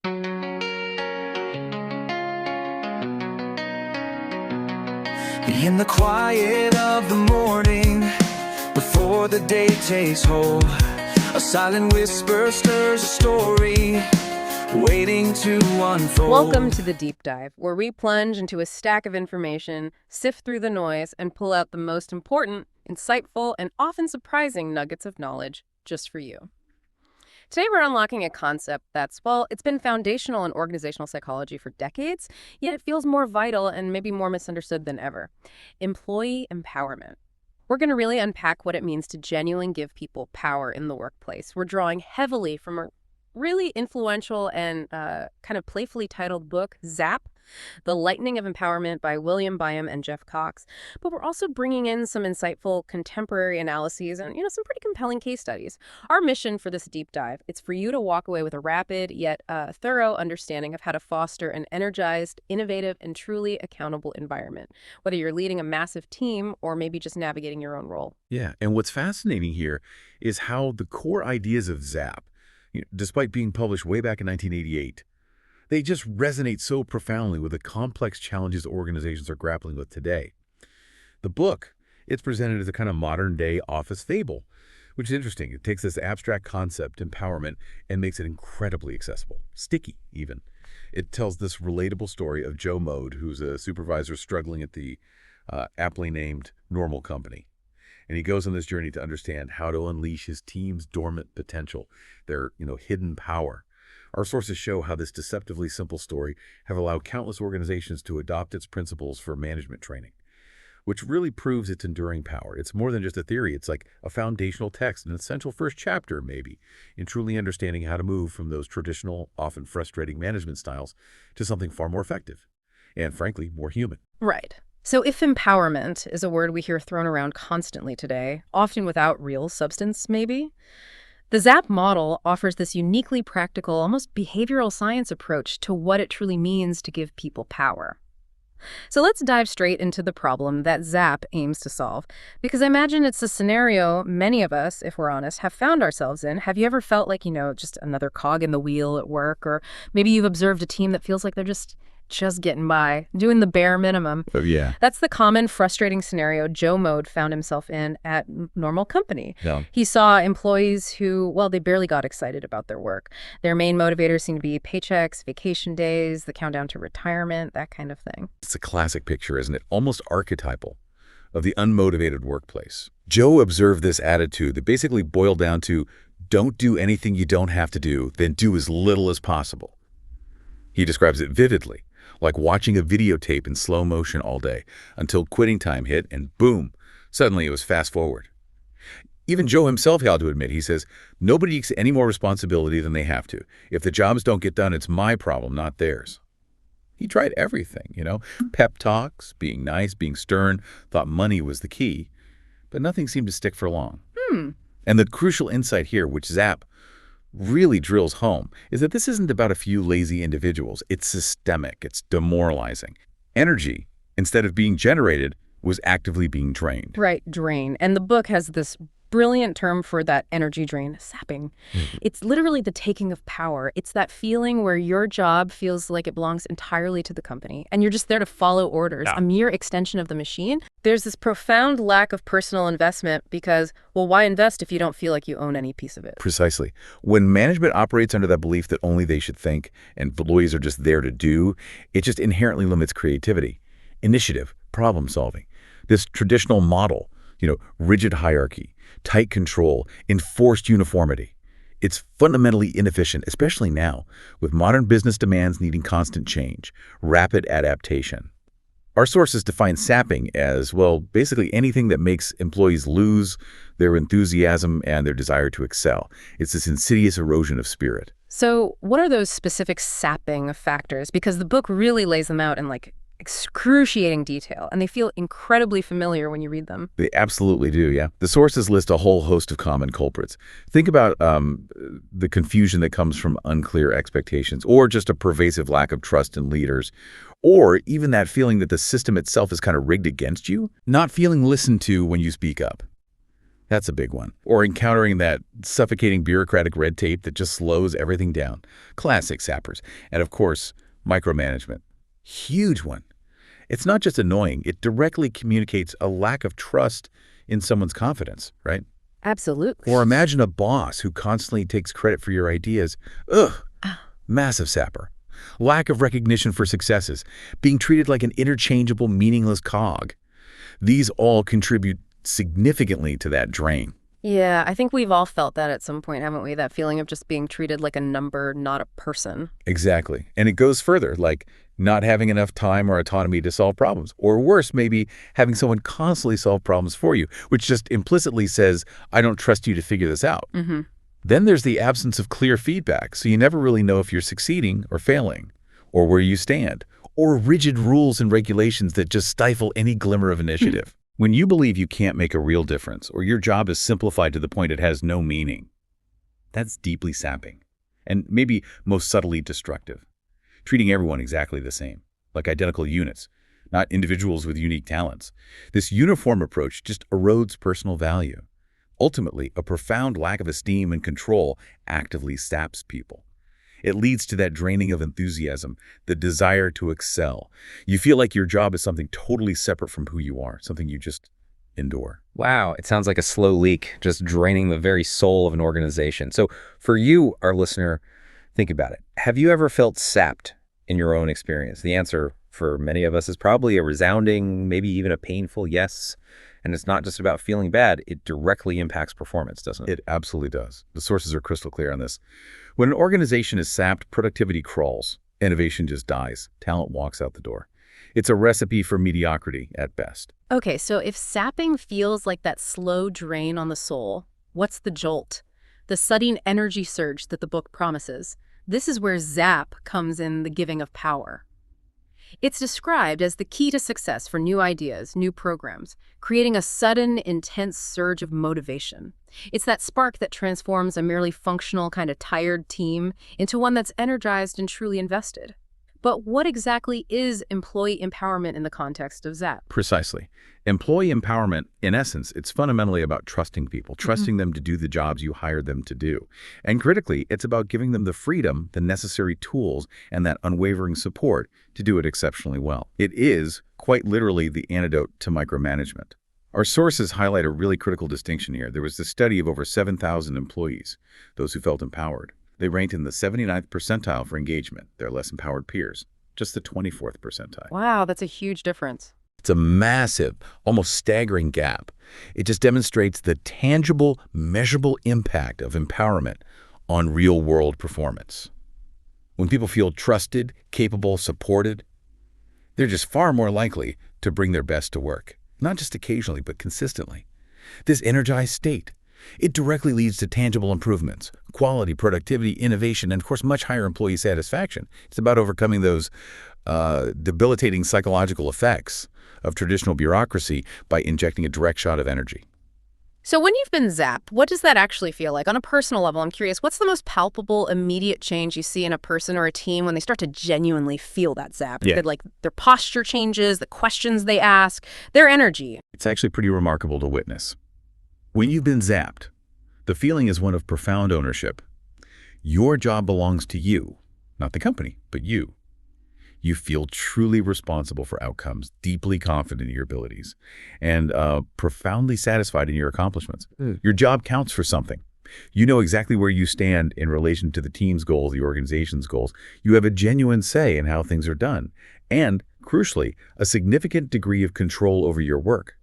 In the quiet of the morning, before the day takes hold, a silent whisper stirs a story, waiting to unfold. Welcome to the Deep Dive, where we plunge into a stack of information, sift through the noise, and pull out the most important, insightful, and often surprising nuggets of knowledge just for you. Today we're unlocking a concept that's, well, it's been foundational in organizational psychology for decades, yet it feels more vital and maybe more misunderstood than ever. Employee empowerment. We're going to really unpack what it means to genuinely give people power in the workplace. We're drawing heavily from a really influential and kind of playfully titled book, Zapp, The Lightning of Empowerment by William Byham and Jeff Cox. But we're also bringing in some insightful contemporary analyses and, some pretty compelling case studies. Our mission for this deep dive, it's for you to walk away with a rapid yet thorough understanding of how to foster an energized, innovative, and truly accountable environment, whether you're leading a massive team or maybe just navigating your own role. Yeah, and what's fascinating here is how the core ideas of Zapp, despite being published way back in 1988, they just resonate so profoundly with the complex challenges organizations are grappling with today. The book, it's presented as a kind of modern-day office fable, which is interesting. It takes this abstract concept, empowerment, and makes it incredibly accessible, sticky even. It tells this relatable story of Joe Mode, who's a supervisor struggling at the aptly named normal company. And he goes on this journey to understand how to unleash his team's dormant potential, their hidden power. Our sources show how this deceptively simple story have allowed countless organizations to adopt its principles for management training, which really proves its enduring power. It's more than just a theory. It's like a foundational text, an essential first chapter, maybe, in truly understanding how to move from those traditional, often frustrating management styles to something far more effective and, frankly, more human. Right. So if empowerment is a word we hear thrown around constantly today, often without real substance, maybe, the Zapp model offers this uniquely practical, almost behavioral science approach to what it truly means to give people power. So let's dive straight into the problem that Zapp aims to solve, because I imagine it's a scenario many of us, if we're honest, have found ourselves in. Have you ever felt like, just another cog in the wheel at work, or maybe you've observed a team that feels like they're just getting by, doing the bare minimum? Oh, yeah. That's the common frustrating scenario Joe Mode found himself in at normal company. Yeah. He saw employees who, well, they barely got excited about their work. Their main motivators seem to be paychecks, vacation days, the countdown to retirement, that kind of thing. It's a classic picture, isn't it? Almost archetypal of the unmotivated workplace. Joe observed this attitude that basically boiled down to don't do anything you don't have to do, then do as little as possible. He describes it vividly, like watching a videotape in slow motion all day until quitting time hit and boom, suddenly it was fast forward. Even Joe himself had to admit, he says, nobody takes any more responsibility than they have to. If the jobs don't get done, it's my problem, not theirs. He tried everything, pep talks, being nice, being stern, thought money was the key, but nothing seemed to stick for long. And the crucial insight here, which Zapp really drills home, is that this isn't about a few lazy individuals. It's systemic. It's demoralizing. Energy, instead of being generated, was actively being drained. Right, drain. And the book has this brilliant term for that energy drain, sapping. It's literally the taking of power. It's that feeling where your job feels like it belongs entirely to the company, and you're just there to follow orders, a mere extension of the machine. There's this profound lack of personal investment because, well, why invest if you don't feel like you own any piece of it? Precisely. When management operates under that belief that only they should think and employees are just there to do, it just inherently limits creativity, initiative, problem solving. This traditional model, rigid hierarchy, tight control, enforced uniformity. It's fundamentally inefficient, especially now, with modern business demands needing constant change, rapid adaptation. Our sources define sapping as, well, basically anything that makes employees lose their enthusiasm and their desire to excel. It's this insidious erosion of spirit. So what are those specific sapping factors? Because the book really lays them out in excruciating detail, and they feel incredibly familiar when you read them. They absolutely do, yeah. The sources list a whole host of common culprits. Think about the confusion that comes from unclear expectations, or just a pervasive lack of trust in leaders, or even that feeling that the system itself is kind of rigged against you, not feeling listened to when you speak up. That's a big one. Or encountering that suffocating bureaucratic red tape that just slows everything down. Classic sappers. And of course, micromanagement. Huge one. It's not just annoying, it directly communicates a lack of trust in someone's confidence, right? Absolutely. Or imagine a boss who constantly takes credit for your ideas. Ugh, massive sapper. Lack of recognition for successes, being treated like an interchangeable, meaningless cog. These all contribute significantly to that drain. Yeah, I think we've all felt that at some point, haven't we? That feeling of just being treated like a number, not a person. Exactly. And it goes further, like not having enough time or autonomy to solve problems. Or worse, maybe having someone constantly solve problems for you, which just implicitly says, I don't trust you to figure this out. Then there's the absence of clear feedback, so you never really know if you're succeeding or failing, or where you stand, or rigid rules and regulations that just stifle any glimmer of initiative. When you believe you can't make a real difference, or your job is simplified to the point it has no meaning, that's deeply sapping, and maybe most subtly destructive. Treating everyone exactly the same, like identical units, not individuals with unique talents. This uniform approach just erodes personal value. Ultimately, a profound lack of esteem and control actively saps people. It leads to that draining of enthusiasm, the desire to excel. You feel like your job is something totally separate from who you are, something you just endure. Wow, it sounds like a slow leak, just draining the very soul of an organization. So for you, our listener, think about it. Have you ever felt sapped in your own experience? The answer for many of us is probably a resounding, maybe even a painful yes. And it's not just about feeling bad. It directly impacts performance, doesn't it? It absolutely does. The sources are crystal clear on this. When an organization is sapped, productivity crawls. Innovation just dies. Talent walks out the door. It's a recipe for mediocrity at best. Okay, so if sapping feels like that slow drain on the soul, what's the jolt? The sudden energy surge that the book promises. This is where Zapp comes in the giving of power. It's described as the key to success for new ideas, new programs, creating a sudden, intense surge of motivation. It's that spark that transforms a merely functional, kind of tired team into one that's energized and truly invested. But what exactly is employee empowerment in the context of Zapp? Precisely. Employee empowerment, in essence, it's fundamentally about trusting people, trusting them to do the jobs you hired them to do. And critically, it's about giving them the freedom, the necessary tools, and that unwavering support to do it exceptionally well. It is, quite literally, the antidote to micromanagement. Our sources highlight a really critical distinction here. There was this study of over 7,000 employees, those who felt empowered. They ranked in the 79th percentile for engagement, their less empowered peers, just the 24th percentile. Wow, that's a huge difference. It's a massive, almost staggering gap. It just demonstrates the tangible, measurable impact of empowerment on real-world performance. When people feel trusted, capable, supported, they're just far more likely to bring their best to work, not just occasionally, but consistently. This energized state, it directly leads to tangible improvements, quality, productivity, innovation, and of course, much higher employee satisfaction. It's about overcoming those debilitating psychological effects of traditional bureaucracy by injecting a direct shot of energy. So when you've been zapped, what does that actually feel like? On a personal level, I'm curious, what's the most palpable, immediate change you see in a person or a team when they start to genuinely feel that zap? Yeah. Like their posture changes, the questions they ask, their energy. It's actually pretty remarkable to witness. When you've been zapped, the feeling is one of profound ownership. Your job belongs to you, not the company, but you. You feel truly responsible for outcomes, deeply confident in your abilities, and profoundly satisfied in your accomplishments. Your job counts for something. You know exactly where you stand in relation to the team's goals, the organization's goals. You have a genuine say in how things are done, and, crucially, a significant degree of control over your work.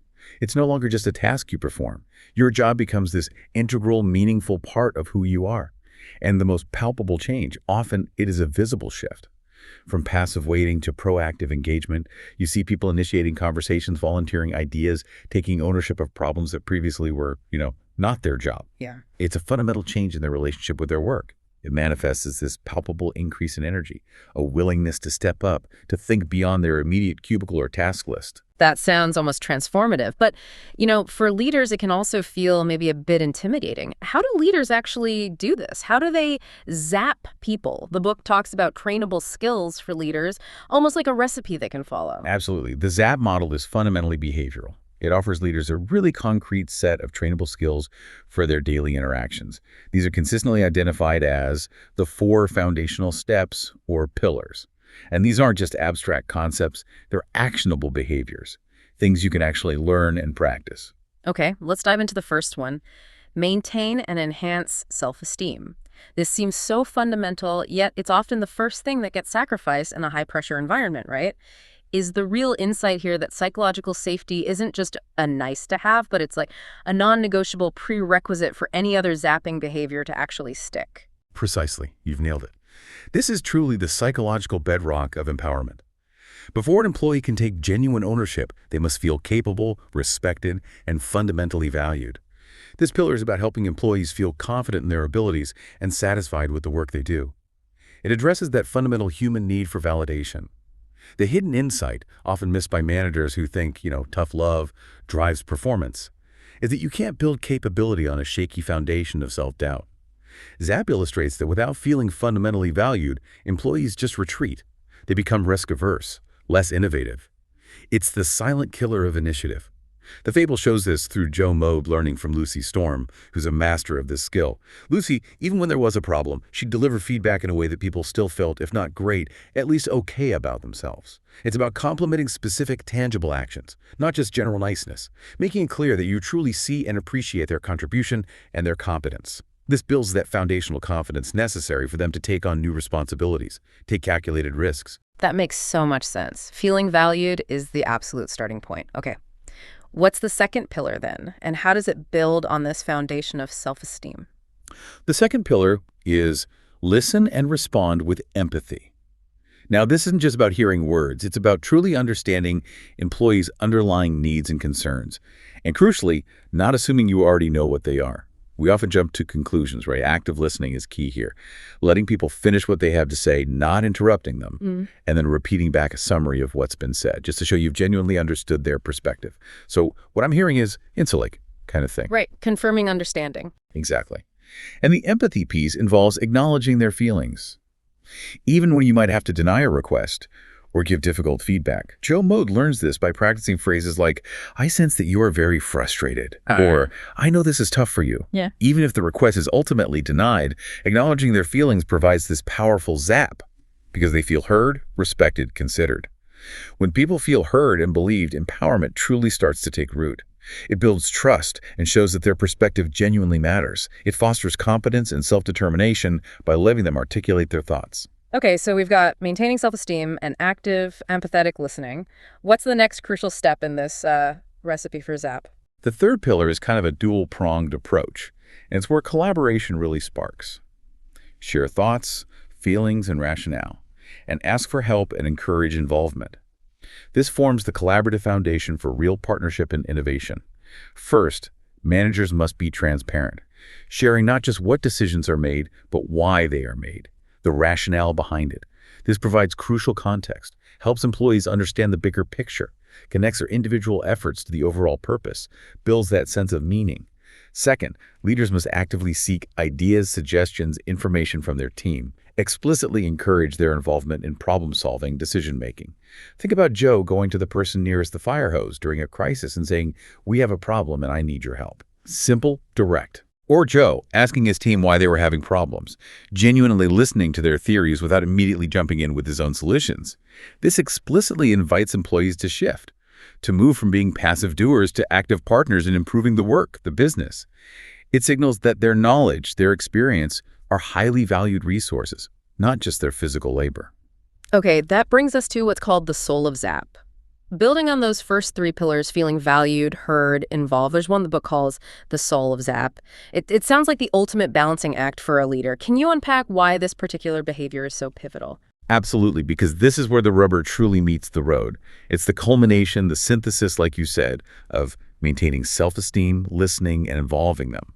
It's no longer just a task you perform. Your job becomes this integral, meaningful part of who you are. And the most palpable change, often it is a visible shift. From passive waiting to proactive engagement, you see people initiating conversations, volunteering ideas, taking ownership of problems that previously were, not their job. Yeah. It's a fundamental change in their relationship with their work. It manifests as this palpable increase in energy, a willingness to step up, to think beyond their immediate cubicle or task list. That sounds almost transformative. But, for leaders, it can also feel maybe a bit intimidating. How do leaders actually do this? How do they zap people? The book talks about trainable skills for leaders, almost like a recipe they can follow. Absolutely. The Zapp model is fundamentally behavioral. It offers leaders a really concrete set of trainable skills for their daily interactions. These are consistently identified as the 4 foundational steps or pillars. And these aren't just abstract concepts, they're actionable behaviors, things you can actually learn and practice. Okay, let's dive into the first one. Maintain and enhance self-esteem. This seems so fundamental, yet it's often the first thing that gets sacrificed in a high-pressure environment, right? Is the real insight here that psychological safety isn't just a nice to have, but it's like a non-negotiable prerequisite for any other zapping behavior to actually stick? Precisely. You've nailed it. This is truly the psychological bedrock of empowerment. Before an employee can take genuine ownership, they must feel capable, respected, and fundamentally valued. This pillar is about helping employees feel confident in their abilities and satisfied with the work they do. It addresses that fundamental human need for validation. The hidden insight, often missed by managers who think, tough love drives performance, is that you can't build capability on a shaky foundation of self-doubt. Zapp illustrates that without feeling fundamentally valued, employees just retreat. They become risk-averse, less innovative. It's the silent killer of initiative. The fable shows this through Joe Moe learning from Lucy Storm, who's a master of this skill. Lucy, even when there was a problem, she'd deliver feedback in a way that people still felt, if not great, at least okay about themselves. It's about complimenting specific, tangible actions, not just general niceness, making it clear that you truly see and appreciate their contribution and their competence. This builds that foundational confidence necessary for them to take on new responsibilities, take calculated risks. That makes so much sense. Feeling valued is the absolute starting point. Okay. What's the second pillar then, and how does it build on this foundation of self-esteem? The second pillar is listen and respond with empathy. Now, this isn't just about hearing words. It's about truly understanding employees' underlying needs and concerns, and crucially, not assuming you already know what they are. We often jump to conclusions, right? Active listening is key here. Letting people finish what they have to say, not interrupting them, and then repeating back a summary of what's been said, just to show you've genuinely understood their perspective. So what I'm hearing is insulate kind of thing. Right, confirming understanding. Exactly. And the empathy piece involves acknowledging their feelings. Even when you might have to deny a request or give difficult feedback. Joe Moe learns this by practicing phrases like, I sense that you are very frustrated, or I know this is tough for you. Yeah. Even if the request is ultimately denied, acknowledging their feelings provides this powerful zap because they feel heard, respected, considered. When people feel heard and believed, empowerment truly starts to take root. It builds trust and shows that their perspective genuinely matters. It fosters competence and self-determination by letting them articulate their thoughts. Okay, so we've got maintaining self-esteem and active, empathetic listening. What's the next crucial step in this recipe for Zapp? The third pillar is kind of a dual-pronged approach, and it's where collaboration really sparks. Share thoughts, feelings, and rationale, and ask for help and encourage involvement. This forms the collaborative foundation for real partnership and innovation. First, managers must be transparent, sharing not just what decisions are made, but why they are made. The rationale behind it. This provides crucial context, helps employees understand the bigger picture, connects their individual efforts to the overall purpose, builds that sense of meaning. Second, leaders must actively seek ideas, suggestions, information from their team, explicitly encourage their involvement in problem-solving, decision-making. Think about Joe going to the person nearest the fire hose during a crisis and saying, we have a problem and I need your help. Simple, direct. Or Joe, asking his team why they were having problems, genuinely listening to their theories without immediately jumping in with his own solutions. This explicitly invites employees to shift, to move from being passive doers to active partners in improving the work, the business. It signals that their knowledge, their experience, are highly valued resources, not just their physical labor. Okay, that brings us to what's called the soul of Zapp. Building on those first 3 pillars, feeling valued, heard, involved, there's one the book calls the soul of Zapp. It sounds like the ultimate balancing act for a leader. Can you unpack why this particular behavior is so pivotal? Absolutely, because this is where the rubber truly meets the road. It's the culmination, the synthesis, like you said, of maintaining self-esteem, listening, and involving them.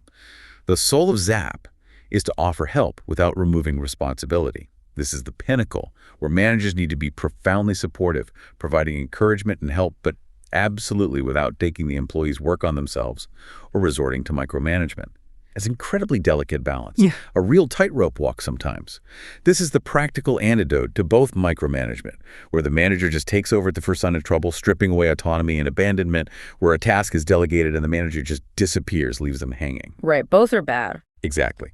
The soul of Zapp is to offer help without removing responsibility. This is the pinnacle, where managers need to be profoundly supportive, providing encouragement and help, but absolutely without taking the employee's work on themselves or resorting to micromanagement. as incredibly delicate balance, Yeah. a real tightrope walk sometimes. This is the practical antidote to both micromanagement, where the manager just takes over at the first sign of trouble, stripping away autonomy, and abandonment, where a task is delegated and the manager just disappears, leaves them hanging. Right, both are bad. Exactly.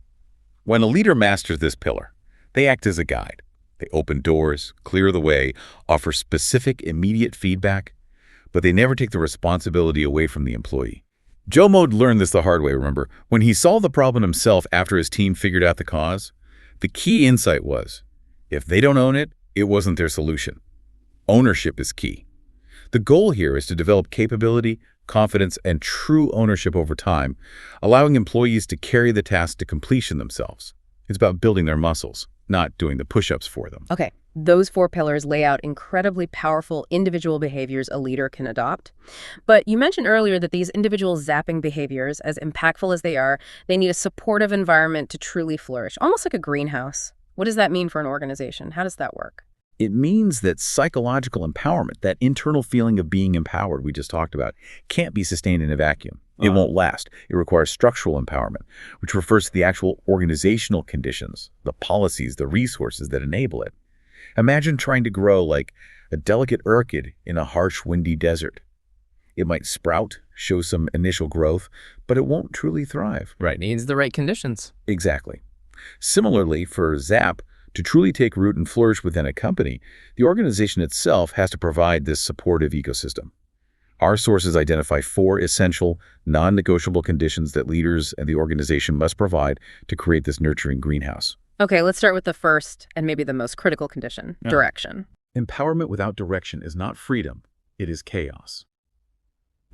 When a leader masters this pillar, they act as a guide. They open doors, clear the way, offer specific, immediate feedback, but they never take the responsibility away from the employee. Joe Mode learned this the hard way, remember? When he solved the problem himself after his team figured out the cause, the key insight was, if they don't own it, it wasn't their solution. Ownership is key. The goal here is to develop capability, confidence, and true ownership over time, allowing employees to carry the task to completion themselves. It's about building their muscles, not doing the push-ups for them. Okay, those 4 pillars lay out incredibly powerful individual behaviors a leader can adopt. But you mentioned earlier that these individual zapping behaviors, as impactful as they are, they need a supportive environment to truly flourish, almost like a greenhouse. What does that mean for an organization? How does that work? It means that psychological empowerment, that internal feeling of being empowered we just talked about, can't be sustained in a vacuum. It won't last. It requires structural empowerment, which refers to the actual organizational conditions, the policies, the resources that enable it. Imagine trying to grow like a delicate orchid in a harsh, windy desert. It might sprout, show some initial growth, but it won't truly thrive. Right, needs the right conditions. Exactly. Similarly, for Zapp, to truly take root and flourish within a company, the organization itself has to provide this supportive ecosystem. Our sources identify 4 essential, non-negotiable conditions that leaders and the organization must provide to create this nurturing greenhouse. Okay, let's start with the first and maybe the most critical condition, direction. Empowerment without direction is not freedom, it is chaos.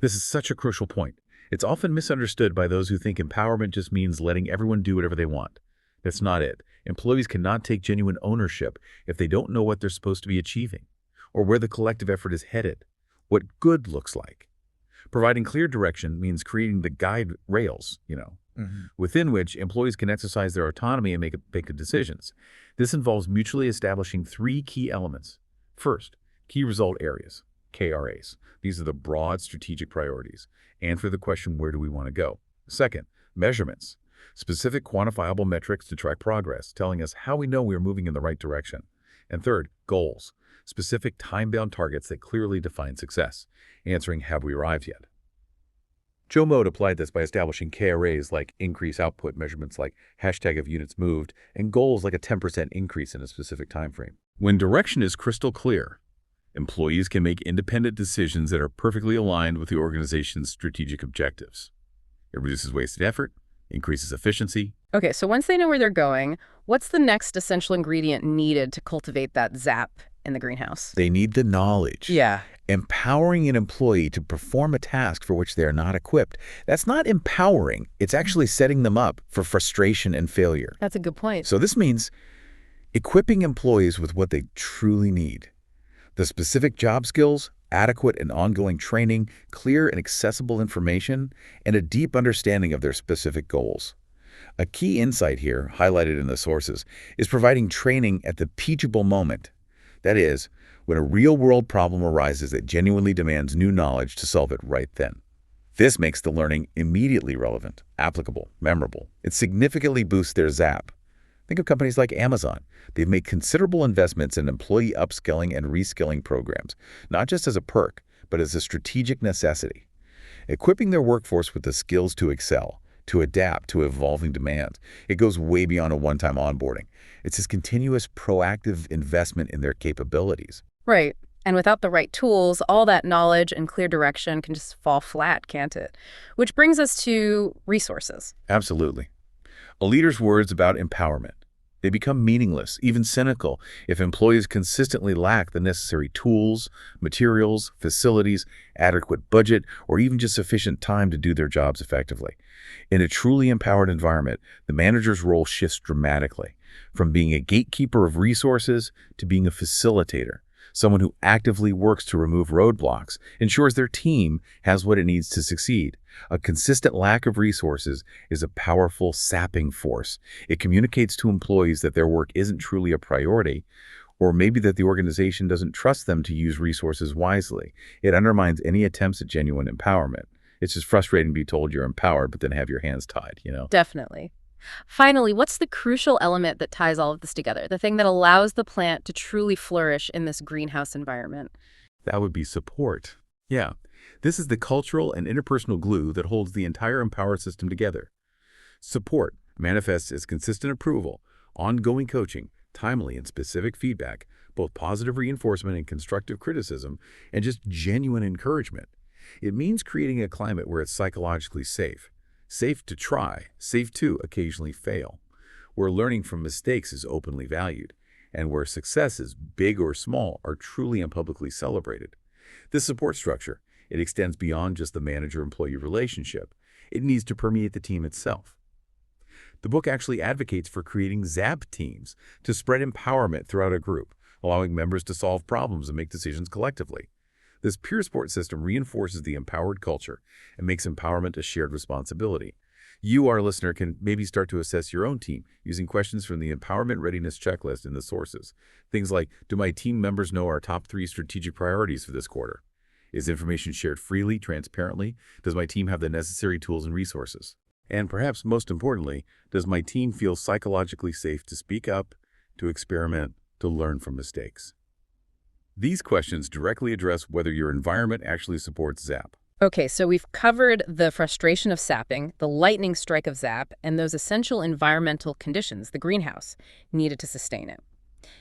This is such a crucial point. It's often misunderstood by those who think empowerment just means letting everyone do whatever they want. That's not it. Employees cannot take genuine ownership if they don't know what they're supposed to be achieving, or where the collective effort is headed, what good looks like. Providing clear direction means creating the guide rails, within which employees can exercise their autonomy and make good decisions. This involves mutually establishing 3 key elements. First, key result areas, KRAs. These are the broad strategic priorities. Answer the question, where do we want to go? Second, measurements. Specific quantifiable metrics to track progress, telling us how we know we are moving in the right direction. And third, goals. Specific time-bound targets that clearly define success, answering, have we arrived yet? Joe Mode applied this by establishing KRAs like increase output measurements like hashtag of units moved, and goals like a 10% increase in a specific time frame. When direction is crystal clear, employees can make independent decisions that are perfectly aligned with the organization's strategic objectives. It reduces wasted effort, increases efficiency. Okay, so once they know where they're going, what's the next essential ingredient needed to cultivate that zap in the greenhouse? They need the knowledge. Yeah. Empowering an employee to perform a task for which they are not equipped. That's not empowering. It's actually setting them up for frustration and failure. That's a good point. So this means equipping employees with what they truly need. The specific job skills, adequate and ongoing training, clear and accessible information, and a deep understanding of their specific goals. A key insight here, highlighted in the sources, is providing training at the teachable moment. That is, when a real-world problem arises that genuinely demands new knowledge to solve it right then. This makes the learning immediately relevant, applicable, memorable. It significantly boosts their Zapp. Think of companies like Amazon. They've made considerable investments in employee upskilling and reskilling programs, not just as a perk, but as a strategic necessity. Equipping their workforce with the skills to excel, to adapt to evolving demands. It goes way beyond a one-time onboarding. It's this continuous, proactive investment in their capabilities. Right. And without the right tools, all that knowledge and clear direction can just fall flat, can't it? Which brings us to resources. Absolutely. A leader's words about empowerment. They become meaningless, even cynical, if employees consistently lack the necessary tools, materials, facilities, adequate budget, or even just sufficient time to do their jobs effectively. In a truly empowered environment, the manager's role shifts dramatically, from being a gatekeeper of resources to being a facilitator, someone who actively works to remove roadblocks, ensures their team has what it needs to succeed. A consistent lack of resources is a powerful sapping force. It communicates to employees that their work isn't truly a priority, or maybe that the organization doesn't trust them to use resources wisely. It undermines any attempts at genuine empowerment. It's just frustrating to be told you're empowered, but then have your hands tied, Definitely. Finally, what's the crucial element that ties all of this together? The thing that allows the plant to truly flourish in this greenhouse environment? That would be support. Yeah. This is the cultural and interpersonal glue that holds the entire Empower system together. Support manifests as consistent approval, ongoing coaching, timely and specific feedback, both positive reinforcement and constructive criticism, and just genuine encouragement. It means creating a climate where it's psychologically safe. Safe to try, safe to occasionally fail, where learning from mistakes is openly valued, and where successes, big or small, are truly and publicly celebrated. This support structure, it extends beyond just the manager-employee relationship. It needs to permeate the team itself. The book actually advocates for creating Zapp teams to spread empowerment throughout a group, allowing members to solve problems and make decisions collectively. This peer support system reinforces the empowered culture and makes empowerment a shared responsibility. You, our listener, can maybe start to assess your own team using questions from the Empowerment Readiness Checklist in the sources. Things like, do my team members know our top 3 strategic priorities for this quarter? Is information shared freely, transparently? Does my team have the necessary tools and resources? And perhaps most importantly, does my team feel psychologically safe to speak up, to experiment, to learn from mistakes? These questions directly address whether your environment actually supports Zapp. Okay, so we've covered the frustration of sapping, the lightning strike of Zapp, and those essential environmental conditions, the greenhouse, needed to sustain it.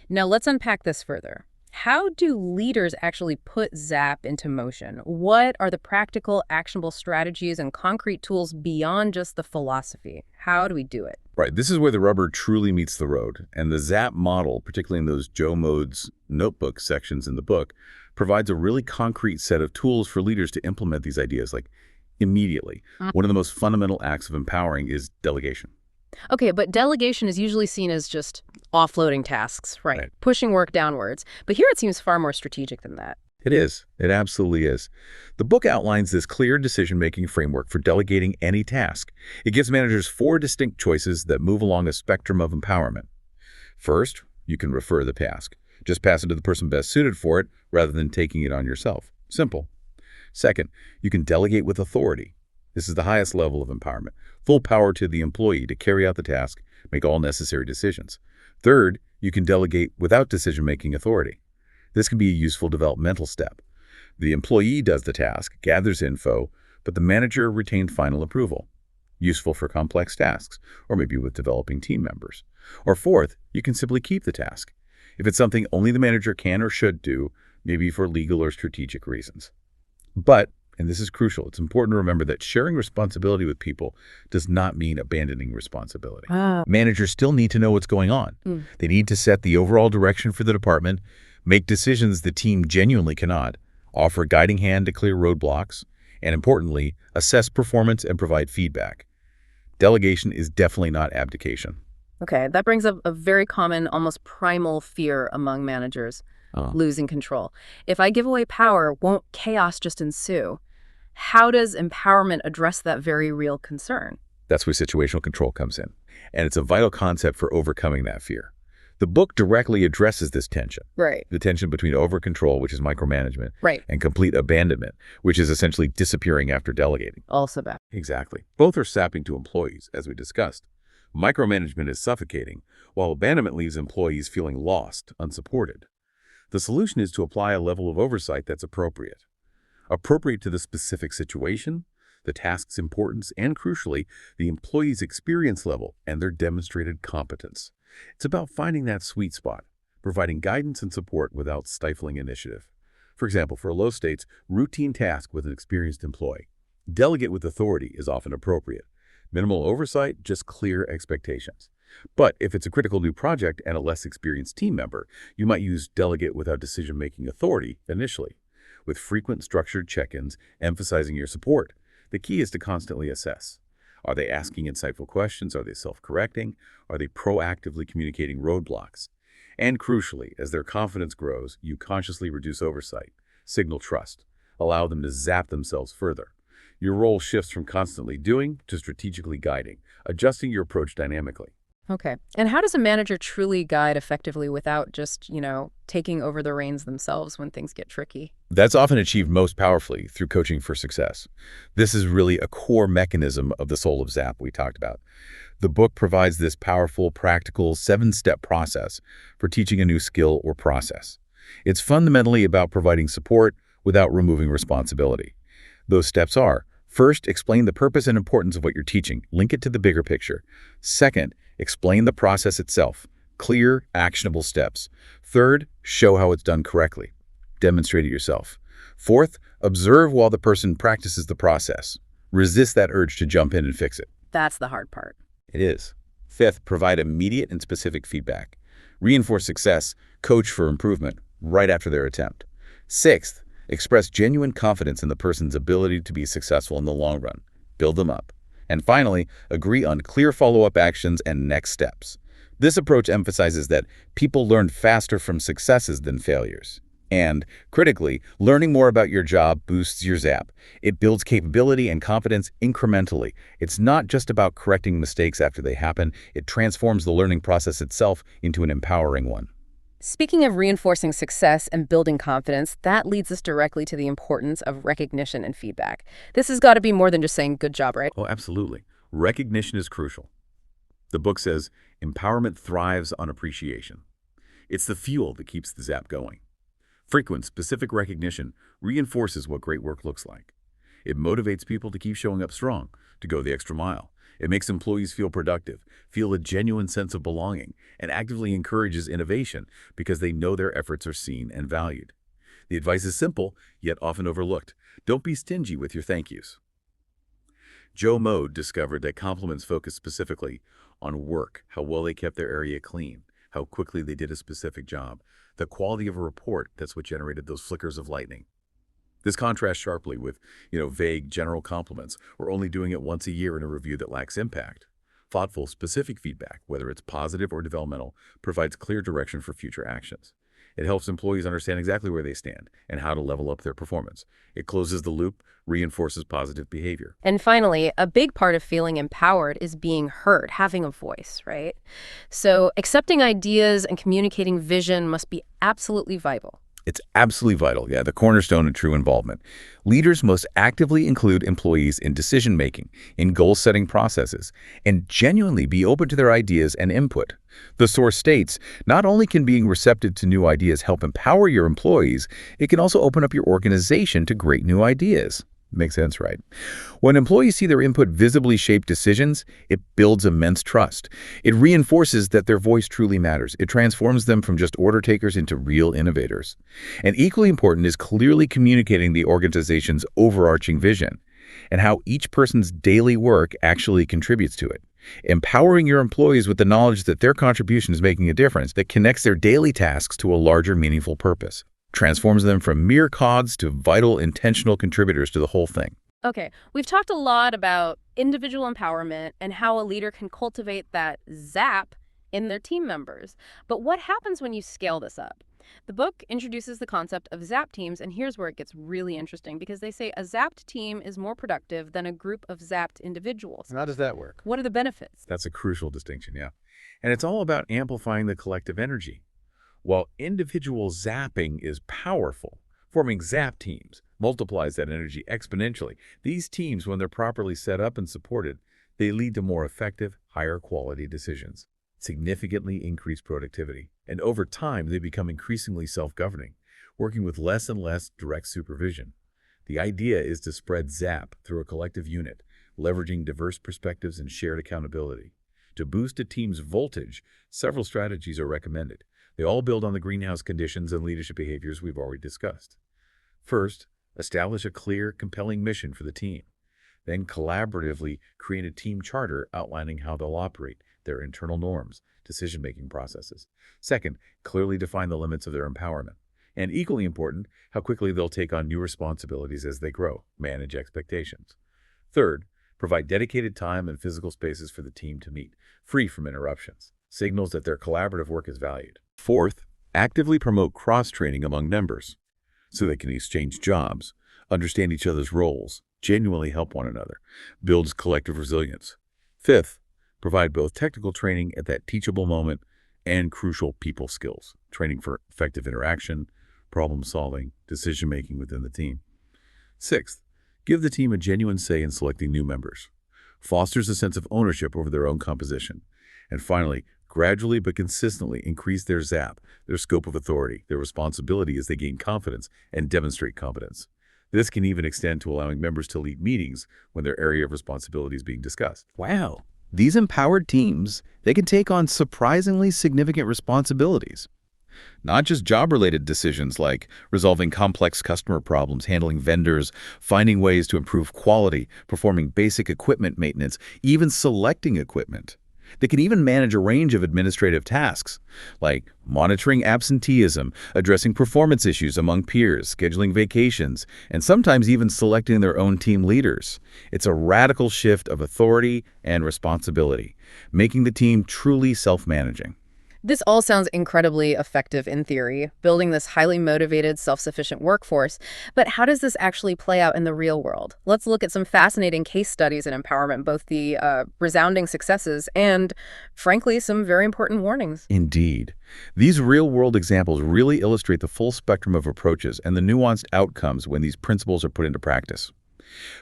Now let's unpack this further. How do leaders actually put Zapp into motion? What are the practical, actionable strategies and concrete tools beyond just the philosophy? How do we do it? Right, this is where the rubber truly meets the road, and the Zapp model, particularly in those Joe Mode's notebook sections in the book, provides a really concrete set of tools for leaders to implement these ideas, like immediately. One of the most fundamental acts of empowering is delegation. Okay, but delegation is usually seen as just offloading tasks, right? Pushing work downwards. But here it seems far more strategic than that. It is. It absolutely is. The book outlines this clear decision-making framework for delegating any task. It gives managers 4 distinct choices that move along a spectrum of empowerment. First, you can refer the task. Just pass it to the person best suited for it rather than taking it on yourself. Simple. Second, you can delegate with authority. This is the highest level of empowerment. Full power to the employee to carry out the task, make all necessary decisions. Third, you can delegate without decision-making authority. This can be a useful developmental step. The employee does the task, gathers info, but the manager retained final approval. Useful for complex tasks, or maybe with developing team members. Or fourth, you can simply keep the task. If it's something only the manager can or should do, maybe for legal or strategic reasons. But, and this is crucial, it's important to remember that sharing responsibility with people does not mean abandoning responsibility. Managers still need to know what's going on. They need to set the overall direction for the department, make decisions the team genuinely cannot, offer a guiding hand to clear roadblocks, and importantly, assess performance and provide feedback. Delegation is definitely not abdication. Okay, that brings up a very common, almost primal fear among managers, losing control. If I give away power, won't chaos just ensue? How does empowerment address that very real concern? That's where situational control comes in, and it's a vital concept for overcoming that fear. The book directly addresses this tension. Right. The tension between over-control, which is micromanagement, Right. and complete abandonment, which is essentially disappearing after delegating. Also bad. Exactly. Both are sapping to employees, as we discussed. Micromanagement is suffocating, while abandonment leaves employees feeling lost, unsupported. The solution is to apply a level of oversight that's appropriate. Appropriate to the specific situation, the task's importance, and crucially, the employee's experience level and their demonstrated competence. It's about finding that sweet spot, providing guidance and support without stifling initiative. For example, for a low-stakes, routine task with an experienced employee, delegate with authority is often appropriate. Minimal oversight, just clear expectations. But if it's a critical new project and a less experienced team member, you might use delegate without decision-making authority initially, with frequent structured check-ins emphasizing your support. The key is to constantly assess. Are they asking insightful questions? Are they self-correcting? Are they proactively communicating roadblocks? And crucially, as their confidence grows, you consciously reduce oversight, signal trust, allow them to zap themselves further. Your role shifts from constantly doing to strategically guiding, adjusting your approach dynamically. Okay. And how does a manager truly guide effectively without just, taking over the reins themselves when things get tricky? That's often achieved most powerfully through coaching for success. This is really a core mechanism of the soul of Zapp we talked about. The book provides this powerful, practical, 7-step process for teaching a new skill or process. It's fundamentally about providing support without removing responsibility. Those steps are: first, explain the purpose and importance of what you're teaching. Link it to the bigger picture. Second, explain the process itself. Clear, actionable steps. Third, show how it's done correctly. Demonstrate it yourself. Fourth, observe while the person practices the process. Resist that urge to jump in and fix it. That's the hard part. It is. Fifth, provide immediate and specific feedback. Reinforce success, coach for improvement right after their attempt. Sixth, express genuine confidence in the person's ability to be successful in the long run. Build them up. And finally, agree on clear follow-up actions and next steps. This approach emphasizes that people learn faster from successes than failures. And, critically, learning more about your job boosts your Zapp. It builds capability and confidence incrementally. It's not just about correcting mistakes after they happen. It transforms the learning process itself into an empowering one. Speaking of reinforcing success and building confidence, that leads us directly to the importance of recognition and feedback. This has got to be more than just saying good job, right? Oh, absolutely. Recognition is crucial. The book says, empowerment thrives on appreciation. It's the fuel that keeps the Zapp going. Frequent, specific recognition reinforces what great work looks like. It motivates people to keep showing up strong, to go the extra mile. It makes employees feel productive, feel a genuine sense of belonging, and actively encourages innovation because they know their efforts are seen and valued. The advice is simple, yet often overlooked. Don't be stingy with your thank yous. Joe Mode discovered that compliments focus specifically on work, how well they kept their area clean, how quickly they did a specific job, the quality of a report. That's what generated those flickers of lightning. This contrasts sharply with, vague general compliments or only doing it once a year in a review that lacks impact. Thoughtful, specific feedback, whether it's positive or developmental, provides clear direction for future actions. It helps employees understand exactly where they stand and how to level up their performance. It closes the loop, reinforces positive behavior. And finally, a big part of feeling empowered is being heard, having a voice, right? So accepting ideas and communicating vision must be absolutely vital. It's absolutely vital, the cornerstone of true involvement. Leaders must actively include employees in decision-making, in goal-setting processes, and genuinely be open to their ideas and input. The source states, not only can being receptive to new ideas help empower your employees, it can also open up your organization to great new ideas. Makes sense, right? When employees see their input visibly shape decisions, it builds immense trust. It reinforces that their voice truly matters. It transforms them from just order takers into real innovators. And equally important is clearly communicating the organization's overarching vision and how each person's daily work actually contributes to it. Empowering your employees with the knowledge that their contribution is making a difference that connects their daily tasks to a larger, meaningful purpose. Transforms them from mere cogs to vital, intentional contributors to the whole thing. Okay, we've talked a lot about individual empowerment and how a leader can cultivate that Zapp in their team members. But what happens when you scale this up? The book introduces the concept of Zapp teams, and here's where it gets really interesting because they say a Zapped team is more productive than a group of Zapped individuals. And how does that work? What are the benefits? That's a crucial distinction, And it's all about amplifying the collective energy. While individual zapping is powerful, forming Zapp teams multiplies that energy exponentially. These teams, when they're properly set up and supported, they lead to more effective, higher quality decisions, significantly increase productivity, and over time they become increasingly self-governing, working with less and less direct supervision. The idea is to spread Zapp through a collective unit, leveraging diverse perspectives and shared accountability. To boost a team's voltage, several strategies are recommended. They all build on the greenhouse conditions and leadership behaviors we've already discussed. First, establish a clear, compelling mission for the team. Then collaboratively create a team charter outlining how they'll operate, their internal norms, decision-making processes. Second, clearly define the limits of their empowerment. And equally important, how quickly they'll take on new responsibilities as they grow, manage expectations. Third, provide dedicated time and physical spaces for the team to meet, free from interruptions. Signals that their collaborative work is valued. Fourth, actively promote cross-training among members so they can exchange jobs, understand each other's roles, genuinely help one another, builds collective resilience. Fifth, provide both technical training at that teachable moment and crucial people skills, training for effective interaction, problem solving, decision making within the team. Sixth, give the team a genuine say in selecting new members. Fosters a sense of ownership over their own composition. And finally, gradually but consistently increase their Zapp, their scope of authority, their responsibility as they gain confidence and demonstrate competence. This can even extend to allowing members to lead meetings when their area of responsibility is being discussed. Wow. These empowered teams, they can take on surprisingly significant responsibilities. Not just job-related decisions like resolving complex customer problems, handling vendors, finding ways to improve quality, performing basic equipment maintenance, even selecting equipment. They can even manage a range of administrative tasks, like monitoring absenteeism, addressing performance issues among peers, scheduling vacations, and sometimes even selecting their own team leaders. It's a radical shift of authority and responsibility, making the team truly self-managing. This all sounds incredibly effective in theory, building this highly motivated, self-sufficient workforce. But how does this actually play out in the real world? Let's look at some fascinating case studies in empowerment, both the resounding successes and, frankly, some very important warnings. Indeed. These real-world examples really illustrate the full spectrum of approaches and the nuanced outcomes when these principles are put into practice.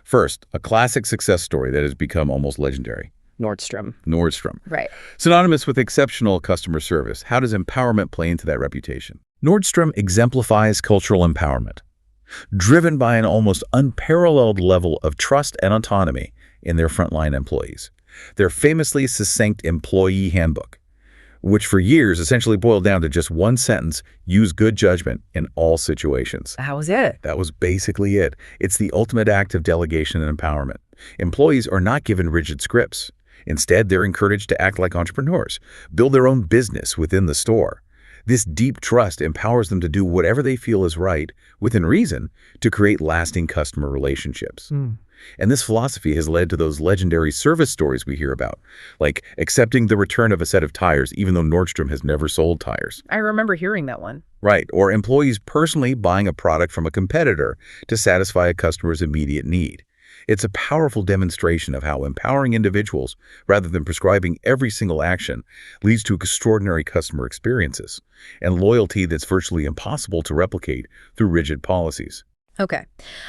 First, a classic success story that has become almost legendary. Nordstrom. Right. Synonymous with exceptional customer service, how does empowerment play into that reputation? Nordstrom exemplifies cultural empowerment, driven by an almost unparalleled level of trust and autonomy in their frontline employees. Their famously succinct employee handbook, which for years essentially boiled down to just one sentence: use good judgment in all situations. That was it. That was basically it. It's the ultimate act of delegation and empowerment. Employees are not given rigid scripts. Instead, they're encouraged to act like entrepreneurs, build their own business within the store. This deep trust empowers them to do whatever they feel is right, within reason, to create lasting customer relationships. And this philosophy has led to those legendary service stories we hear about, like accepting the return of a set of tires even though Nordstrom has never sold tires. I remember hearing that one. Right, or employees personally buying a product from a competitor to satisfy a customer's immediate need. It's a powerful demonstration of how empowering individuals, rather than prescribing every single action, leads to extraordinary customer experiences and loyalty that's virtually impossible to replicate through rigid policies. Okay.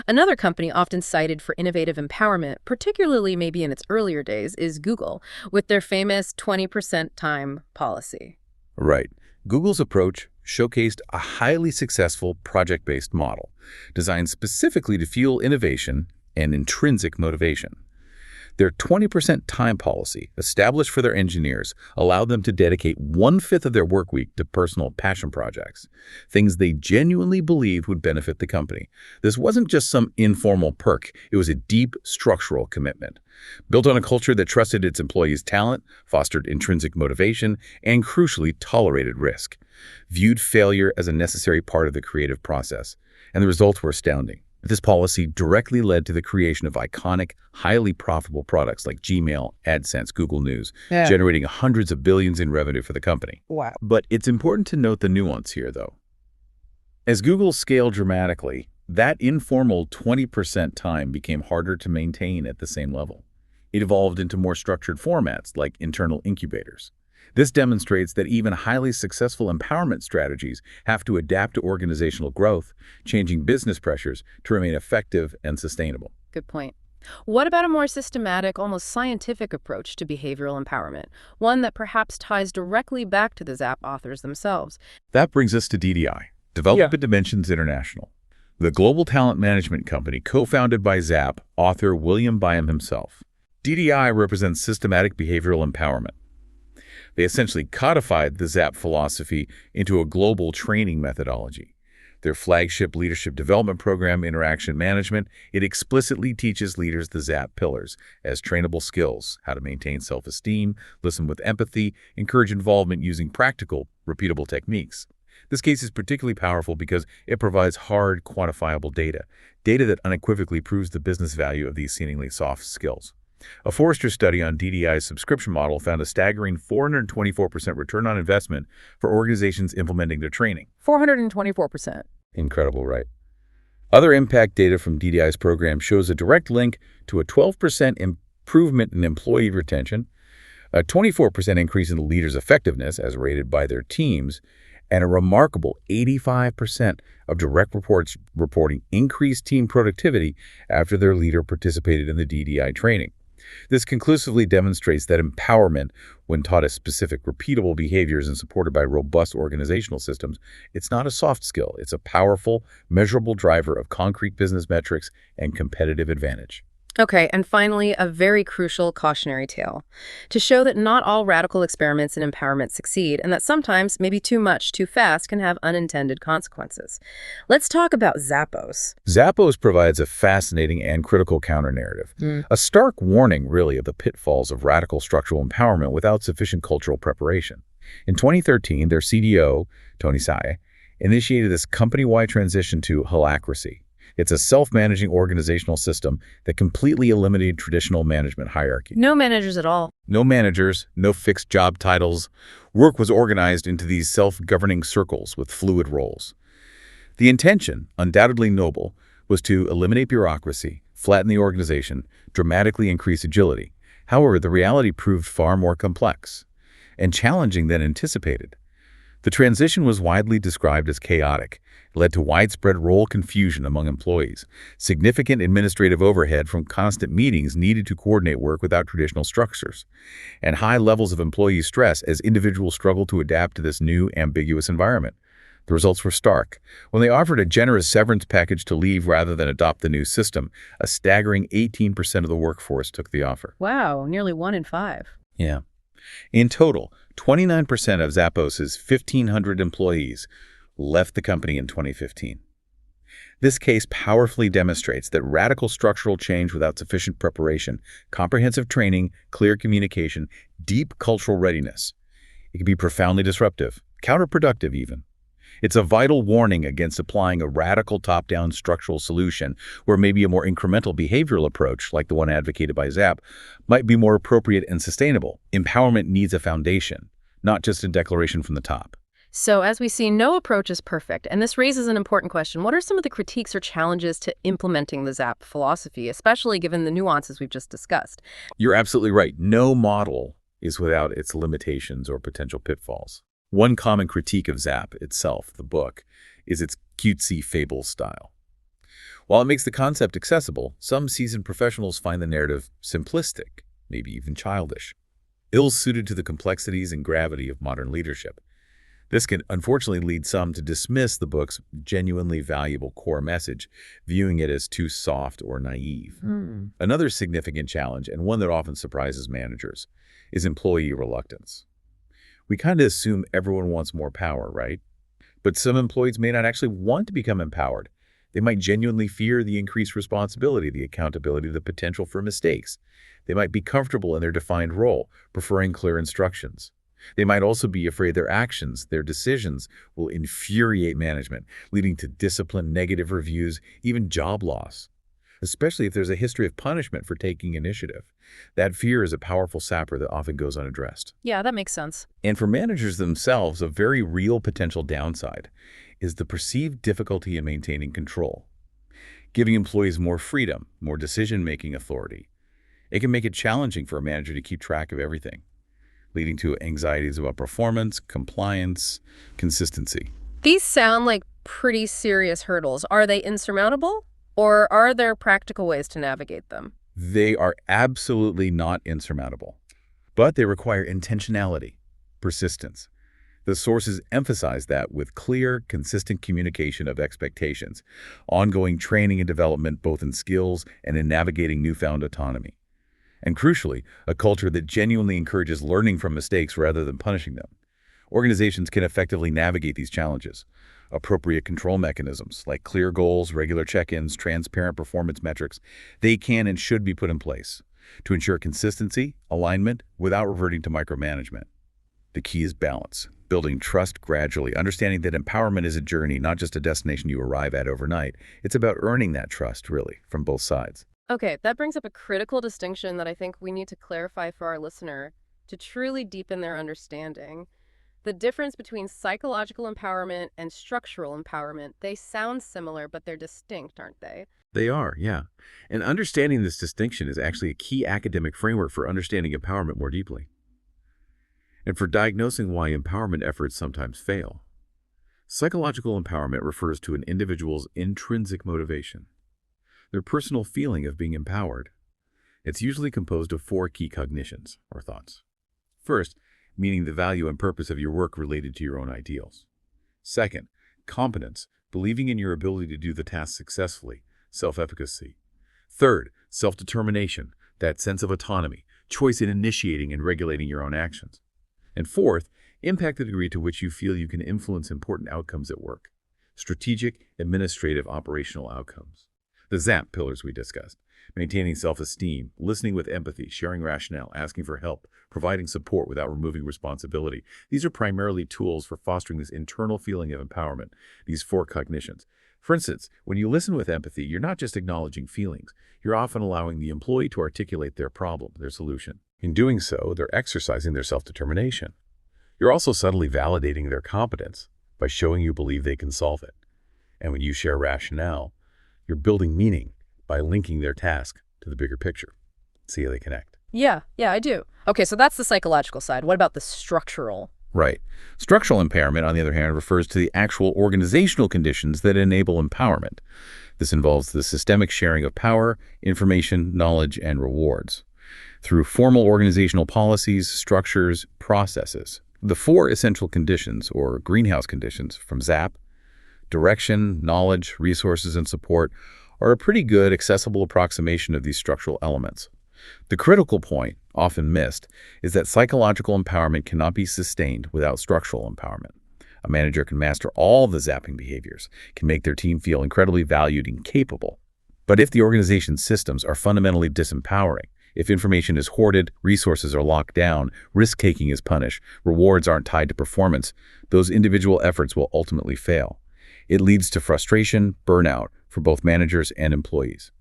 Another company often cited for innovative empowerment, particularly maybe in its earlier days, is Google, with their famous 20% time policy. Right. Google's approach showcased a highly successful project-based model designed specifically to fuel innovation and intrinsic motivation. Their 20% time policy, established for their engineers, allowed them to dedicate 1/5 of their work week to personal passion projects, things they genuinely believed would benefit the company. This wasn't just some informal perk, it was a deep structural commitment. Built on a culture that trusted its employees' talent, fostered intrinsic motivation, and crucially tolerated risk, viewed failure as a necessary part of the creative process, and the results were astounding. This policy directly led to the creation of iconic, highly profitable products like Gmail, AdSense, Google News, generating hundreds of billions in revenue for the company. Wow. But it's important to note the nuance here, though. As Google scaled dramatically, that informal 20% time became harder to maintain at the same level. It evolved into more structured formats like internal incubators. This demonstrates that even highly successful empowerment strategies have to adapt to organizational growth, changing business pressures to remain effective and sustainable. Good point. What about a more systematic, almost scientific approach to behavioral empowerment, one that perhaps ties directly back to the Zapp authors themselves? That brings us to DDI, Development Dimensions International, the global talent management company co-founded by Zapp author William Byham himself. DDI represents systematic behavioral empowerment. They essentially codified the Zapp philosophy into a global training methodology. Their flagship leadership development program, Interaction Management, it explicitly teaches leaders the Zapp pillars as trainable skills: how to maintain self-esteem, listen with empathy, encourage involvement using practical, repeatable techniques. This case is particularly powerful because it provides hard, quantifiable data that unequivocally proves the business value of these seemingly soft skills. A Forrester study on DDI's subscription model found a staggering 424% return on investment for organizations implementing their training. 424%. Incredible, right? Other impact data from DDI's program shows a direct link to a 12% improvement in employee retention, a 24% increase in the leader's effectiveness as rated by their teams, and a remarkable 85% of direct reports reporting increased team productivity after their leader participated in the DDI training. This conclusively demonstrates that empowerment, when taught as specific, repeatable behaviors and supported by robust organizational systems, it's not a soft skill. It's a powerful, measurable driver of concrete business metrics and competitive advantage. Okay, and finally, a very crucial cautionary tale to show that not all radical experiments in empowerment succeed and that sometimes maybe too much, too fast can have unintended consequences. Let's talk about Zappos. Zappos provides a fascinating and critical counter-narrative, a stark warning, really, of the pitfalls of radical structural empowerment without sufficient cultural preparation. In 2013, their CDO, Tony Hsieh, initiated this company-wide transition to holacracy. It's a self-managing organizational system that completely eliminated traditional management hierarchy. No managers at all. No managers, no fixed job titles. Work was organized into these self-governing circles with fluid roles. The intention, undoubtedly noble, was to eliminate bureaucracy, flatten the organization, dramatically increase agility. However, the reality proved far more complex and challenging than anticipated. The transition was widely described as chaotic. It led to widespread role confusion among employees, significant administrative overhead from constant meetings needed to coordinate work without traditional structures, and high levels of employee stress as individuals struggled to adapt to this new, ambiguous environment. The results were stark. When they offered a generous severance package to leave rather than adopt the new system, a staggering 18% of the workforce took the offer. Wow, nearly 1 in 5. Yeah. In total, 29% of Zappos's 1,500 employees left the company in 2015. This case powerfully demonstrates that radical structural change without sufficient preparation, comprehensive training, clear communication, deep cultural readiness, it can be profoundly disruptive, counterproductive even. It's a vital warning against applying a radical top-down structural solution where maybe a more incremental behavioral approach, like the one advocated by Zapp, might be more appropriate and sustainable. Empowerment needs a foundation, not just a declaration from the top. So as we see, no approach is perfect, and this raises an important question. What are some of the critiques or challenges to implementing the Zapp philosophy, especially given the nuances we've just discussed? You're absolutely right. No model is without its limitations or potential pitfalls. One common critique of Zapp itself, the book, is its cutesy fable style. While it makes the concept accessible, some seasoned professionals find the narrative simplistic, maybe even childish, ill-suited to the complexities and gravity of modern leadership. This can unfortunately lead some to dismiss the book's genuinely valuable core message, viewing it as too soft or naive. Another significant challenge, and one that often surprises managers, is employee reluctance. We kind of assume everyone wants more power, right? But some employees may not actually want to become empowered. They might genuinely fear the increased responsibility, the accountability, the potential for mistakes. They might be comfortable in their defined role, preferring clear instructions. They might also be afraid their actions, their decisions, will infuriate management, leading to discipline, negative reviews, even job loss, especially if there's a history of punishment for taking initiative. That fear is a powerful sapper that often goes unaddressed. Yeah, that makes sense. And for managers themselves, a very real potential downside is the perceived difficulty in maintaining control. Giving employees more freedom, more decision-making authority, it can make it challenging for a manager to keep track of everything, leading to anxieties about performance, compliance, consistency. These sound like pretty serious hurdles. Are they insurmountable, or are there practical ways to navigate them? They are absolutely not insurmountable, but they require intentionality, persistence. The sources emphasize that with clear, consistent communication of expectations, ongoing training and development both in skills and in navigating newfound autonomy. And crucially, a culture that genuinely encourages learning from mistakes rather than punishing them. Organizations can effectively navigate these challenges. Appropriate control mechanisms like clear goals, regular check-ins, transparent performance metrics, they can and should be put in place to ensure consistency, alignment, without reverting to micromanagement. The key is balance, building trust gradually, understanding that empowerment is a journey, not just a destination you arrive at overnight. It's about earning that trust, really, from both sides. Okay, that brings up a critical distinction that I think we need to clarify for our listener to truly deepen their understanding. The difference between psychological empowerment and structural empowerment, they sound similar, but they're distinct, aren't they? They are, yeah. And understanding this distinction is actually a key academic framework for understanding empowerment more deeply. And for diagnosing why empowerment efforts sometimes fail, psychological empowerment refers to an individual's intrinsic motivation, their personal feeling of being empowered. It's usually composed of 4 key cognitions, or thoughts. First, meaning the value and purpose of your work related to your own ideals. Second, competence, believing in your ability to do the task successfully, self-efficacy. Third, self-determination, that sense of autonomy, choice in initiating and regulating your own actions. And fourth, impact, the degree to which you feel you can influence important outcomes at work, strategic, administrative, operational outcomes. The Zapp pillars we discussed: maintaining self-esteem, listening with empathy, sharing rationale, asking for help, providing support without removing responsibility. These are primarily tools for fostering this internal feeling of empowerment, these 4 cognitions. For instance, when you listen with empathy, you're not just acknowledging feelings. You're often allowing the employee to articulate their problem, their solution. In doing so, they're exercising their self-determination. You're also subtly validating their competence by showing you believe they can solve it. And when you share rationale, you're building meaning by linking their task to the bigger picture. See how they connect. Yeah, I do. Okay, so that's the psychological side. What about the structural? Right. Structural impairment, on the other hand, refers to the actual organizational conditions that enable empowerment. This involves the systemic sharing of power, information, knowledge, and rewards through formal organizational policies, structures, processes. The 4 essential conditions, or greenhouse conditions, from Zapp, direction, knowledge, resources, and support, are a pretty good, accessible approximation of these structural elements. The critical point, often missed, is that psychological empowerment cannot be sustained without structural empowerment. A manager can master all the zapping behaviors, can make their team feel incredibly valued and capable. But if the organization's systems are fundamentally disempowering, if information is hoarded, resources are locked down, risk-taking is punished, rewards aren't tied to performance, those individual efforts will ultimately fail. It leads to frustration, burnout for both managers and employees.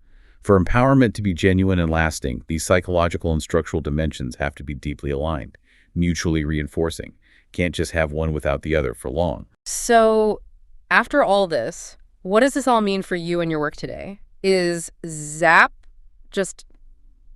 For empowerment to be genuine and lasting, these psychological and structural dimensions have to be deeply aligned, mutually reinforcing. Can't just have one without the other for long. So, after all this, what does this all mean for you and your work today? Is Zapp just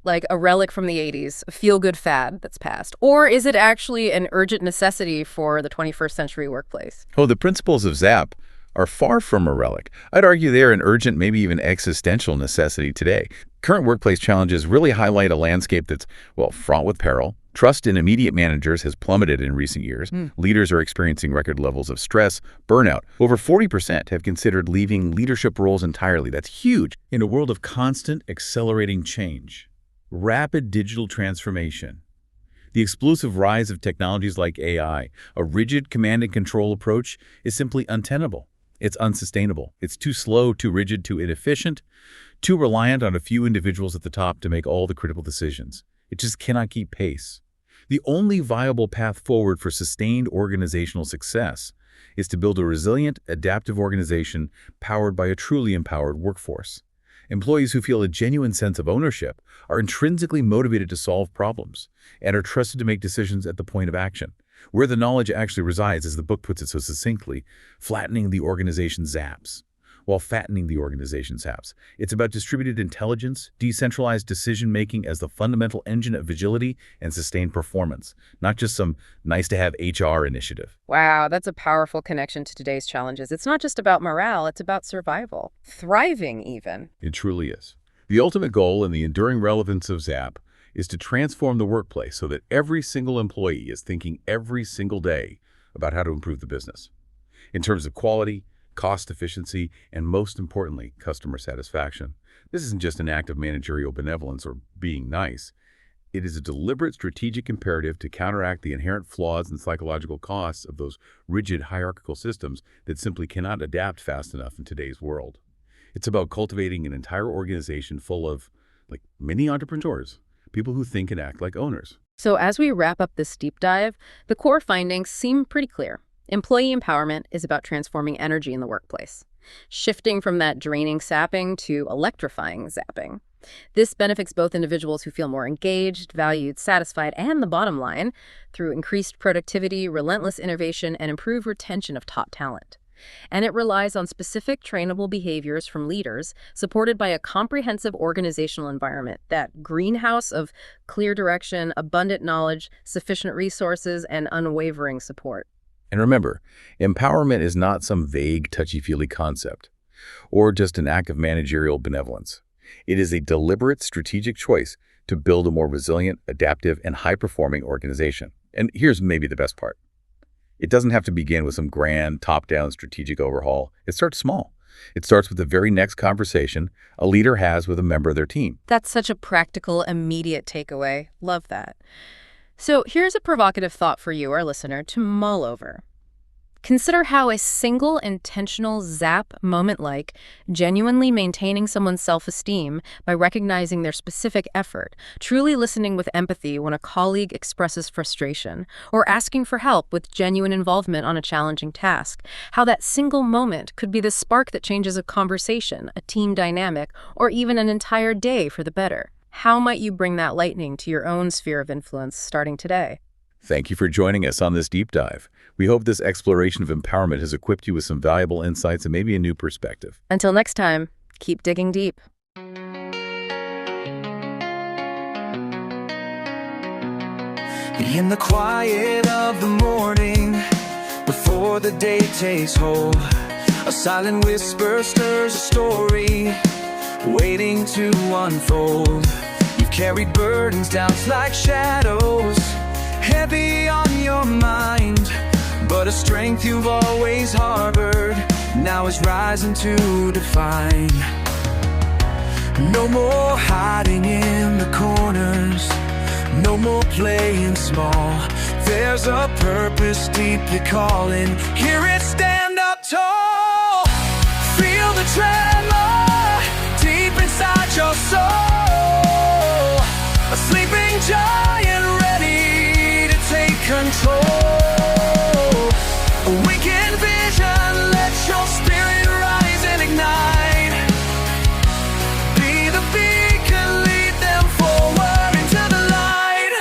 like a relic from the 80s, a feel-good fad that's passed? Or is it actually an urgent necessity for the 21st century workplace? Oh, the principles of Zapp are far from a relic. I'd argue they're an urgent, maybe even existential necessity today. Current workplace challenges really highlight a landscape that's, well, fraught with peril. Trust in immediate managers has plummeted in recent years. Leaders are experiencing record levels of stress, burnout. Over 40% have considered leaving leadership roles entirely. That's huge. In a world of constant, accelerating change, rapid digital transformation, the explosive rise of technologies like AI, a rigid command and control approach is simply untenable. It's unsustainable. It's too slow, too rigid, too inefficient, too reliant on a few individuals at the top to make all the critical decisions. It just cannot keep pace. The only viable path forward for sustained organizational success is to build a resilient, adaptive organization powered by a truly empowered workforce. Employees who feel a genuine sense of ownership are intrinsically motivated to solve problems and are trusted to make decisions at the point of action, where the knowledge actually resides, as the book puts it so succinctly, flattening the organization's zaps, while fattening the organization's zaps. It's about distributed intelligence, decentralized decision-making as the fundamental engine of agility and sustained performance, not just some nice-to-have HR initiative. Wow, that's a powerful connection to today's challenges. It's not just about morale, it's about survival. Thriving, even. It truly is. The ultimate goal and the enduring relevance of Zapp is to transform the workplace so that every single employee is thinking every single day about how to improve the business in terms of quality, cost efficiency, and most importantly, customer satisfaction. This isn't just an act of managerial benevolence or being nice. It is a deliberate strategic imperative to counteract the inherent flaws and psychological costs of those rigid hierarchical systems that simply cannot adapt fast enough in today's world. It's about cultivating an entire organization full of, mini entrepreneurs, people who think and act like owners. So as we wrap up this deep dive, the core findings seem pretty clear. Employee empowerment is about transforming energy in the workplace, shifting from that draining sapping to electrifying zapping. This benefits both individuals who feel more engaged, valued, satisfied, and the bottom line, through increased productivity, relentless innovation, and improved retention of top talent. And it relies on specific trainable behaviors from leaders, supported by a comprehensive organizational environment, that greenhouse of clear direction, abundant knowledge, sufficient resources, and unwavering support. And remember, empowerment is not some vague, touchy-feely concept, or just an act of managerial benevolence. It is a deliberate, strategic choice to build a more resilient, adaptive, and high-performing organization. And here's maybe the best part. It doesn't have to begin with some grand, top-down strategic overhaul. It starts small. It starts with the very next conversation a leader has with a member of their team. That's such a practical, immediate takeaway. Love that. So here's a provocative thought for you, our listener, to mull over. Consider how a single intentional Zapp moment, like genuinely maintaining someone's self-esteem by recognizing their specific effort, truly listening with empathy when a colleague expresses frustration, or asking for help with genuine involvement on a challenging task, how that single moment could be the spark that changes a conversation, a team dynamic, or even an entire day for the better. How might you bring that lightning to your own sphere of influence starting today? Thank you for joining us on this deep dive. We hope this exploration of empowerment has equipped you with some valuable insights and maybe a new perspective. Until next time, keep digging deep. In the quiet of the morning, before the day takes hold, a silent whisper stirs a story, waiting to unfold. You've carried burdens, doubts like shadows, heavy on your mind, but a strength you've always harbored now is rising to define. No more hiding in the corners, no more playing small. There's a purpose deeply calling. Hear it, stand up tall. Feel the tremor deep inside your soul. A sleeping giant ready to take control. Awaken vision, let your spirit rise and ignite. Be the beacon, lead them forward into the light.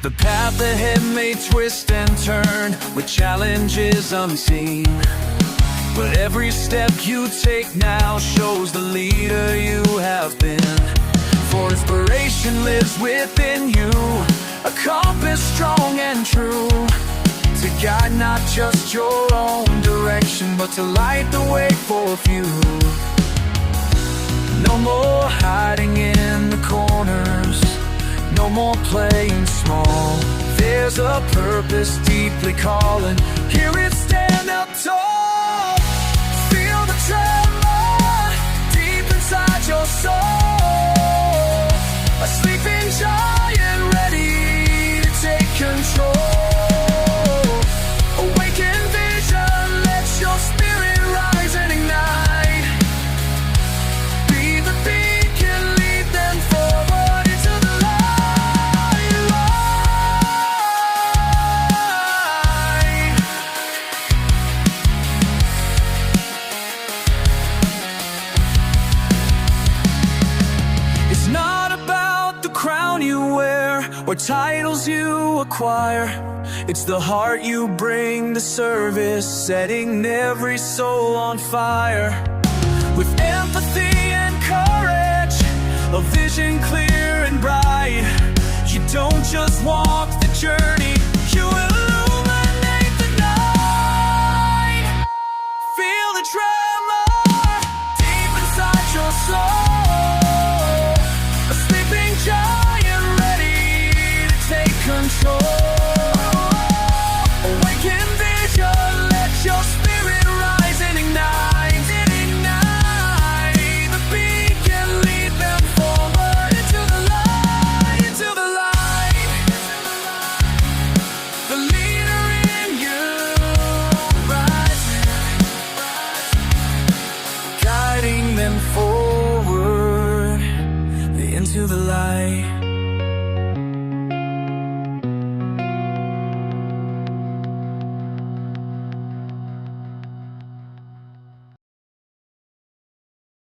The path ahead may twist and turn with challenges unseen, but every step you take now shows the leader you have been. For inspiration lives within you, a compass strong and true, to guide not just your own direction, but to light the way for a few. No more hiding in the corners, no more playing small. There's a purpose deeply calling. Hear it, stand up tall. Feel the tremor deep inside your soul. A sleeping giant ready to take control. Awaken vision, let your spirit rise and ignite. Be the beacon, lead them forward into the light. It's not about the crown you wear or titles you acquire. It's the heart you bring to service, setting every soul on fire. With empathy and courage, a vision clear and bright, you don't just walk the journey, you illuminate the night. Feel the tremor deep inside your soul. A sleeping giant ready to take control. Awaken vision, let your spirit rise and ignite. Ignite the beacon, lead them forward into the light, into the light. The leader in you rising, guiding them forward into the light.